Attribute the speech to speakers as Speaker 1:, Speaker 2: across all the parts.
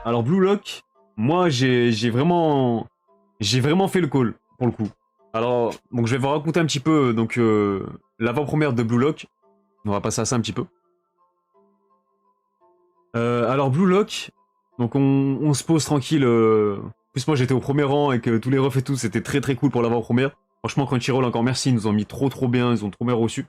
Speaker 1: Alors Blue Lock, moi j'ai vraiment fait le call pour le coup. Alors donc je vais vous raconter un petit peu donc l'avant-première de Blue Lock. On va passer à ça un petit peu. Alors Blue Lock, donc on se pose tranquille. En plus moi j'étais au premier rang et que tous les refs et tout c'était très très cool pour l'avant-première. Franchement Crunchyroll encore merci, ils nous ont mis trop bien, ils ont trop bien reçu.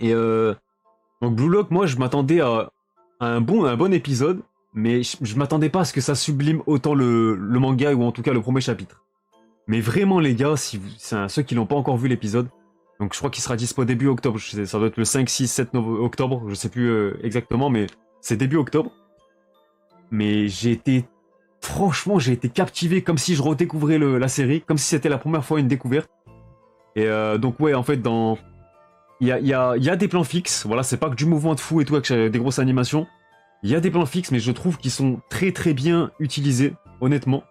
Speaker 1: Et donc Blue Lock, moi je m'attendais à un bon épisode, mais je m'attendais pas à ce que ça sublime autant le manga ou en tout cas le premier chapitre. Mais vraiment les gars, si vous, ceux qui n'ont pas encore vu l'épisode, donc je crois qu'il sera dispo début octobre, ça doit être le 5, 6, 7 octobre, je sais plus exactement, mais c'est début octobre. Mais franchement j'ai été captivé comme si je redécouvrais la série, comme si c'était la première fois une découverte. Et donc ouais en fait il y a des plans fixes, voilà, c'est pas que du mouvement de fou et tout avec des grosses animations. Il y a des plans fixes, mais je trouve qu'ils sont très bien utilisés, honnêtement.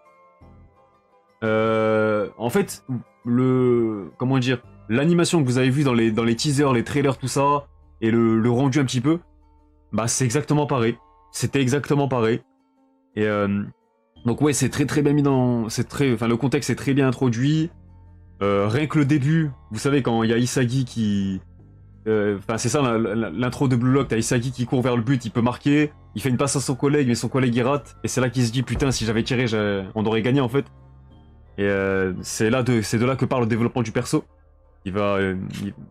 Speaker 1: En fait, comment dire, l'animation que vous avez vue dans les teasers, les trailers, tout ça, et le rendu un petit peu, bah c'est exactement pareil. C'était exactement pareil. Et donc ouais, c'est très bien mis enfin le contexte est très bien introduit. Rien que le début, vous savez quand il y a Isagi qui, enfin c'est ça l'intro de Blue Lock, t'as Isagi qui court vers le but, il peut marquer, il fait une passe à son collègue, mais son collègue il rate, et c'est là qu'il se dit putain si j'avais tiré, on aurait gagné en fait. Et c'est de là que parle le développement du perso.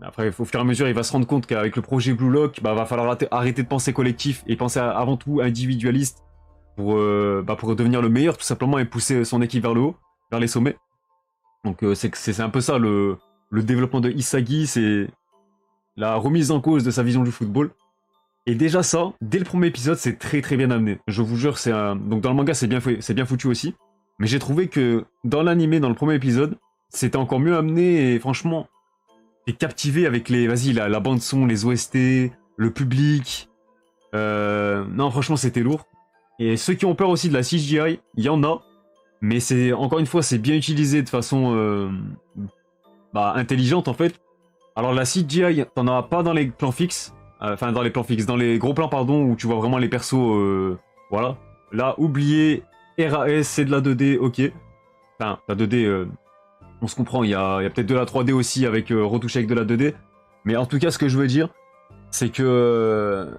Speaker 1: Après, au fur et à mesure, il va se rendre compte qu'avec le projet Blue Lock, bah, va falloir arrêter de penser collectif et penser avant tout individualiste pour devenir le meilleur tout simplement et pousser son équipe vers le haut, vers les sommets. Donc c'est un peu ça le développement de Isagi, c'est la remise en cause de sa vision du football. Et déjà ça, dès le premier épisode, c'est très bien amené. Je vous jure, donc dans le manga, c'est bien foutu aussi. Mais j'ai trouvé que dans l'animé, dans le premier épisode, c'était encore mieux amené et franchement, t'es captivé avec la bande son, les OST, le public. Non, franchement, c'était lourd. Et ceux qui ont peur aussi de la CGI, il y en a. Mais encore une fois, c'est bien utilisé de façon intelligente en fait. Alors la CGI, t'en as pas dans les plans fixes. Enfin, dans les plans fixes, dans les gros plans, pardon, où tu vois vraiment les persos. Voilà. Là, oubliez RAS, c'est de la 2D, ok. Enfin, la 2D, on se comprend, il y a peut-être de la 3D aussi avec retouché avec de la 2D. Mais en tout cas, ce que je veux dire, c'est que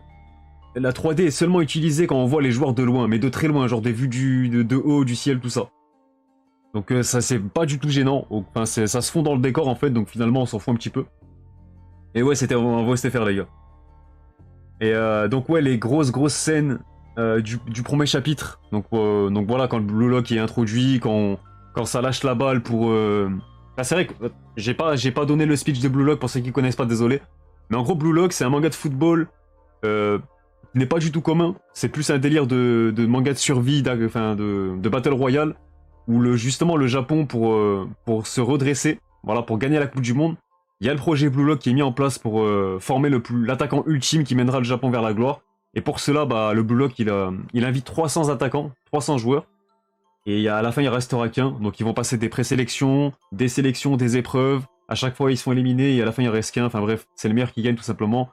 Speaker 1: la 3D est seulement utilisée quand on voit les joueurs de loin, mais de très loin, genre des vues de haut, du ciel, tout ça. Donc ça, c'est pas du tout gênant. Enfin, ça se fond dans le décor, en fait, donc finalement, on s'en fout un petit peu. Et ouais, c'était un beau STFR, les gars. Et donc ouais, les grosses scènes du premier chapitre. Donc voilà, quand le Blue Lock est introduit, quand ça lâche la balle pour... Ah, c'est vrai que j'ai pas donné le speech de Blue Lock pour ceux qui connaissent pas, désolé. Mais en gros, Blue Lock, c'est un manga de football qui n'est pas du tout commun. C'est plus un délire de manga de survie, de Battle Royale, où justement le Japon, pour se redresser, voilà, pour gagner la Coupe du Monde, il y a le projet Blue Lock qui est mis en place pour former l'attaquant ultime qui mènera le Japon vers la gloire. Et pour cela, bah, le Blue Lock, il invite 300 attaquants, 300 joueurs. Et à la fin, il restera qu'un. Donc ils vont passer des présélections, des sélections, des épreuves. À chaque fois, ils se font éliminer et à la fin, il reste qu'un. Enfin bref, c'est le meilleur qui gagne tout simplement.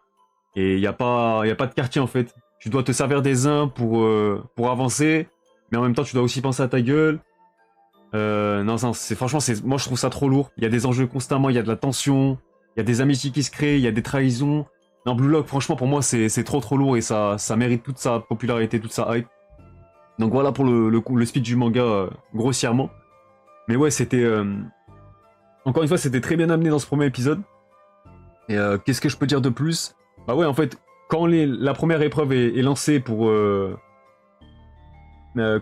Speaker 1: Et il n'y a pas de quartier en fait. Tu dois te servir des uns pour avancer. Mais en même temps, tu dois aussi penser à ta gueule. Non, franchement, moi je trouve ça trop lourd. Il y a des enjeux constamment, il y a de la tension, il y a des amitiés qui se créent, il y a des trahisons. Non, Blue Lock, franchement, pour moi, c'est trop lourd et ça mérite toute sa popularité, toute sa hype. Donc voilà pour le speed du manga, grossièrement. Mais ouais, encore une fois, c'était très bien amené dans ce premier épisode. Et qu'est-ce que je peux dire de plus? Bah ouais, en fait, quand la première épreuve est lancée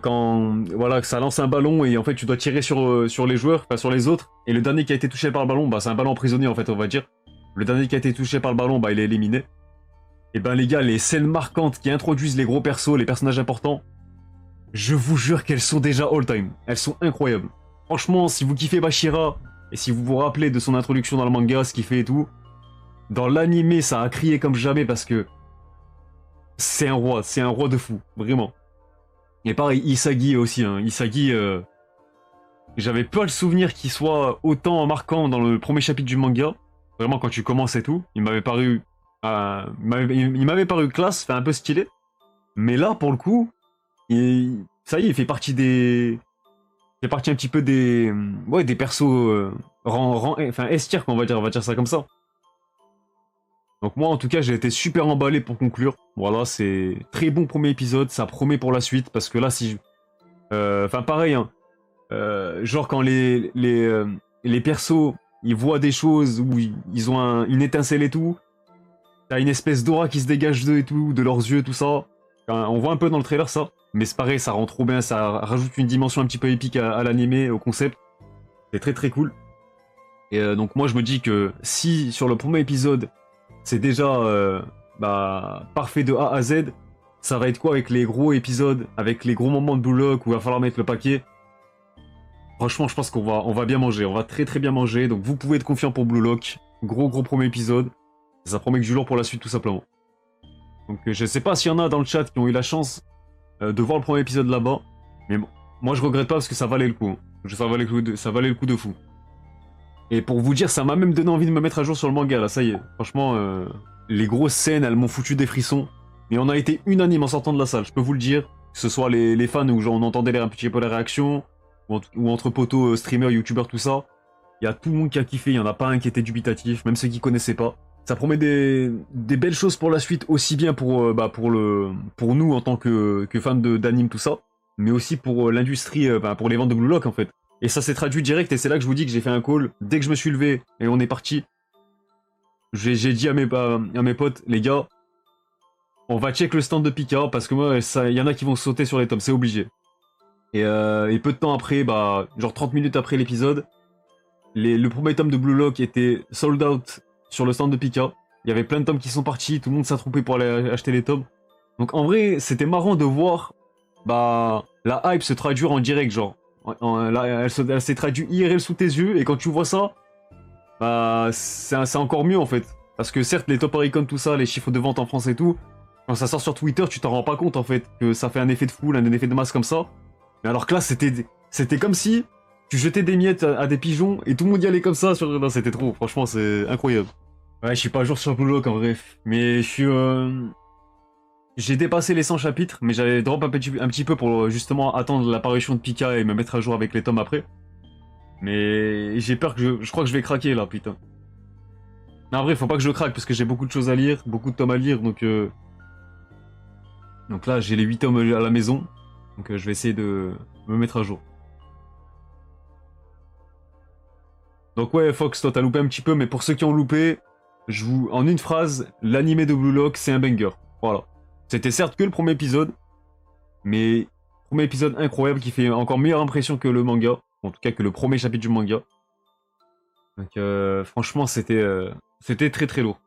Speaker 1: quand voilà, ça lance un ballon et en fait tu dois tirer sur les joueurs, enfin sur les autres, et le dernier qui a été touché par le ballon, bah c'est un ballon emprisonné en fait, on va dire. Le dernier qui a été touché par le ballon, bah il est éliminé. Et ben les gars, les scènes marquantes qui introduisent les gros persos, les personnages importants, je vous jure qu'elles sont déjà all-time. Elles sont incroyables. Franchement, si vous kiffez Bashira, et si vous vous rappelez de son introduction dans le manga, ce qu'il fait et tout, dans l'animé, ça a crié comme jamais parce que c'est un roi de fou, vraiment. Et pareil, Isagi aussi, hein. Isagi, j'avais pas le souvenir qu'il soit autant marquant dans le premier chapitre du manga. Vraiment, quand tu commences et tout, il m'avait paru classe, fait un peu stylé. Mais là, pour le coup, ça y est, il fait partie des... Il fait partie un petit peu des... Ouais, des persos enfin, S-tier, quoi, on va dire ça comme ça. Donc moi, en tout cas, j'ai été super emballé pour conclure. Voilà, c'est très bon premier épisode, ça promet pour la suite, parce que là, si... Enfin, pareil, hein, genre quand les persos, ils voient des choses où ils ont une étincelle et tout, t'as une espèce d'aura qui se dégage d'eux et tout, de leurs yeux, tout ça. Enfin, on voit un peu dans le trailer ça, mais c'est pareil, ça rend trop bien, ça rajoute une dimension un petit peu épique à l'animé, au concept. C'est très très cool. Et donc moi je me dis que si sur le premier épisode, c'est déjà parfait de A à Z, ça va être quoi avec les gros épisodes, avec les gros moments de Blue Lock où il va falloir mettre le paquet. Franchement, je pense on va bien manger, on va très très bien manger, donc vous pouvez être confiant pour Blue Lock. Gros premier épisode, ça promet que du lourd pour la suite tout simplement. Donc je sais pas s'il y en a dans le chat qui ont eu la chance de voir le premier épisode là-bas, mais bon, moi je regrette pas parce que ça valait le coup. Ça valait le coup de fou. Et pour vous dire, ça m'a même donné envie de me mettre à jour sur le manga là, ça y est. Franchement, les grosses scènes, elles m'ont foutu des frissons. Mais on a été unanime en sortant de la salle, je peux vous le dire. Que ce soit les fans où genre, on entendait un petit peu les réactions, ou entre potos, streamers, youtubeurs, tout ça. Il y a tout le monde qui a kiffé, il y en a pas un qui était dubitatif, même ceux qui connaissaient pas. Ça promet des belles choses pour la suite, aussi bien pour nous en tant que fans d'anime, tout ça, mais aussi pour l'industrie, pour les ventes de Blue Lock en fait. Et ça s'est traduit direct, et c'est là que je vous dis que j'ai fait un call. Dès que je me suis levé et on est parti, j'ai dit à mes potes, les gars, on va check le stand de Pika, parce que moi, il y en a qui vont sauter sur les tomes, c'est obligé. Et peu de temps après, genre 30 minutes après l'épisode, le premier tome de Blue Lock était sold out sur le stand de Pika. Il y avait plein de tomes qui sont partis, tout le monde s'est attroupé pour aller acheter les tomes. Donc en vrai, c'était marrant de voir la hype se traduire en direct, genre. Elle s'est traduite IRL sous tes yeux, et quand tu vois ça, c'est encore mieux en fait. Parce que certes, les top Oricon, tout ça, les chiffres de vente en France et tout, quand ça sort sur Twitter, tu t'en rends pas compte en fait, que ça fait un effet de foule, un effet de masse comme ça. Mais alors que là, c'était comme si tu jetais des miettes à des pigeons et tout le monde y allait comme ça. Non, c'était trop, franchement, c'est incroyable. Ouais, je suis pas à jour sur Blue Lock en vrai, mais je suis... J'ai dépassé les 100 chapitres, mais j'avais drop un petit peu pour justement attendre l'apparition de Pika et me mettre à jour avec les tomes après. Mais j'ai peur que je crois que je vais craquer là, putain. Mais en vrai, faut pas que je craque parce que j'ai beaucoup de choses à lire, beaucoup de tomes à lire, donc là, j'ai les 8 tomes à la maison, donc je vais essayer de me mettre à jour. Donc ouais, Fox, toi t'as loupé un petit peu, mais pour ceux qui ont loupé, en une phrase, l'animé de Blue Lock, c'est un banger. Voilà. C'était certes que le premier épisode, mais premier épisode incroyable qui fait encore meilleure impression que le manga, en tout cas que le premier chapitre du manga. Donc franchement, c'était très très lourd.